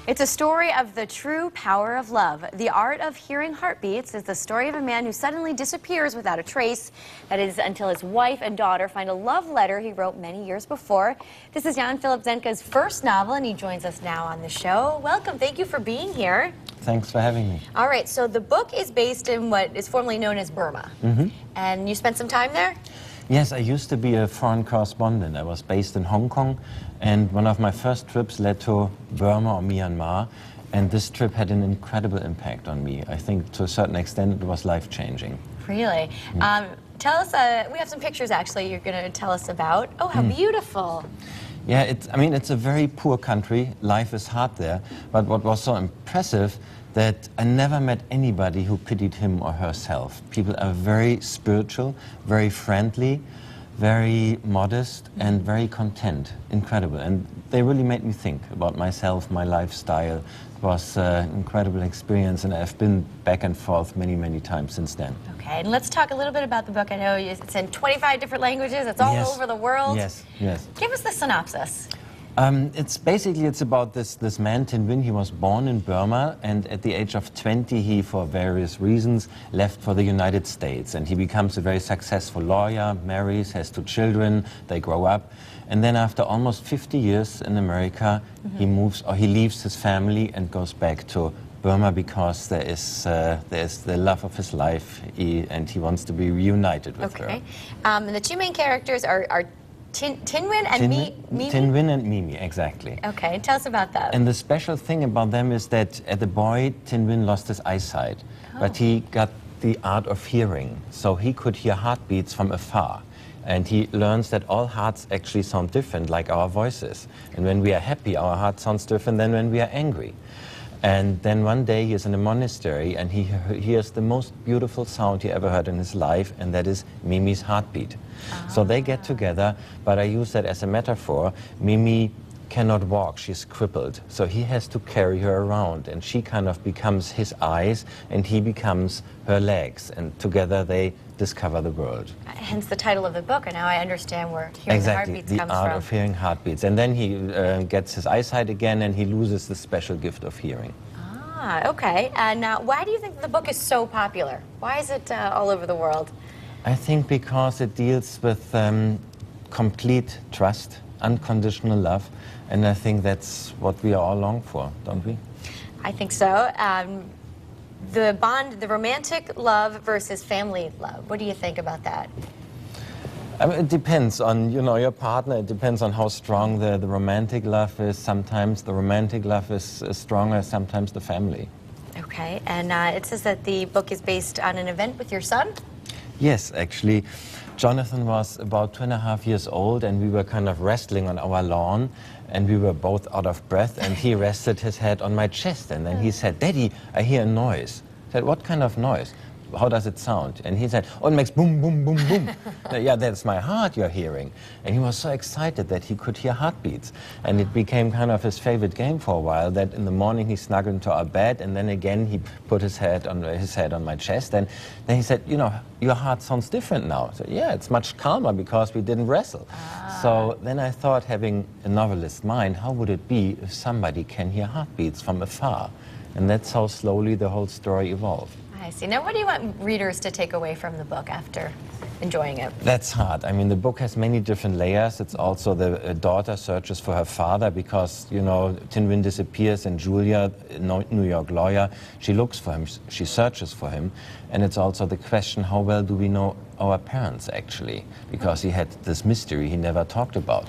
It's a story of the true power of love. The Art of Hearing Heartbeats is the story of a man who suddenly disappears without a trace. That is until his wife and daughter find a love letter he wrote many years before. This is Jan-Phillip Serdker's first novel, and he joins us now on the show. Welcome. Thank you for being here. Thanks for having me. All right, so the book is based in what is formerly known as Burma. And you spent some time there? Yes, I used to be a foreign correspondent. I was based in Hong Kong, and one of my first trips led to Burma or Myanmar, and this trip had an incredible impact on me. I think to a certain extent it was life-changing. Really? Tell us, we have some pictures actually you're going to tell us about. Oh, how beautiful. Yeah, it's a very poor country. Life is hard there, but what was so impressive that I never met anybody who pitied him or herself. People are very spiritual, very friendly, very modest, and very content. Incredible. And they really made me think about myself, my lifestyle. It was an incredible experience, and I've been back and forth many, many times since then. Okay, and let's talk a little bit about the book. I know it's in 25 different languages. It's all over the world. Yes, yes. Give us the synopsis. It's about this man, Tin Win. He was born in Burma, and at the age of 20, he, for various reasons, left for the United States. And he becomes a very successful lawyer, marries, has 2 children, they grow up. And then after almost 50 years in America, he leaves his family and goes back to Burma because there's the love of his life, and he wants to be reunited with her. And the 2 main characters are Tin Win and Mimi? Tin Win and Mimi, exactly. Okay, tell us about that. And the special thing about them is that as a boy, Tin Win lost his eyesight, but he got the art of hearing, so he could hear heartbeats from afar. And he learns that all hearts actually sound different, like our voices. And when we are happy, our heart sounds different than when we are angry. And then one day he is in a monastery and he hears the most beautiful sound he ever heard in his life, and that is Mimi's heartbeat. So they get together, but I use that as a metaphor. Mimi cannot walk, she's crippled, so he has to carry her around, and she kind of becomes his eyes and he becomes her legs, and together they discover the world. Hence the title of the book, and now I understand where hearing the heartbeats comes from. The art of hearing heartbeats. And then he gets his eyesight again, and he loses the special gift of hearing. Ah, okay. And why do you think the book is so popular? Why is it all over the world? I think because it deals with complete trust, unconditional love, and I think that's what we all long for, don't we? I think so. The bond, the romantic love versus family love. What do you think about that? I mean, it depends on, your partner. It depends on how strong the romantic love is. Sometimes the romantic love is stronger, sometimes the family. Okay, and it says that the book is based on an event with your son? Yes, actually. Jonathan was about 2.5 years old, and we were kind of wrestling on our lawn, and we were both out of breath, and he rested his head on my chest, and then he said, "Daddy, I hear a noise." I said, "What kind of noise? How does it sound?" And he said, "Oh, it makes boom, boom, boom, boom." "Yeah, that's my heart you're hearing." And he was so excited that he could hear heartbeats. And it became kind of his favorite game for a while, that in the morning he snuggled into our bed, and then again he put his head on my chest. And then he said, "Your heart sounds different now." So yeah, it's much calmer because we didn't wrestle. So then I thought, having a novelist's mind, how would it be if somebody can hear heartbeats from afar? And that's how slowly the whole story evolved. I see. Now, what do you want readers to take away from the book after enjoying it? That's hard. I mean, the book has many different layers. It's also the daughter searches for her father because, Tin Win disappears, and Julia, a New York lawyer, she looks for him, she searches for him. And it's also the question, how well do we know our parents, actually? Because he had this mystery he never talked about.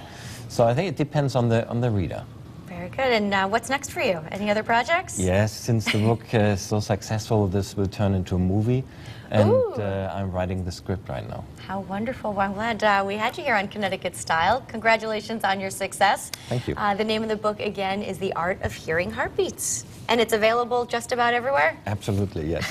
So I think it depends on the reader. Very good. And what's next for you? Any other projects? Yes, since the book is so successful, this will turn into a movie. And I'm writing the script right now. How wonderful. Well, I'm glad we had you here on Connecticut Style. Congratulations on your success. Thank you. The name of the book, again, is The Art of Hearing Heartbeats. And it's available just about everywhere? Absolutely, yes.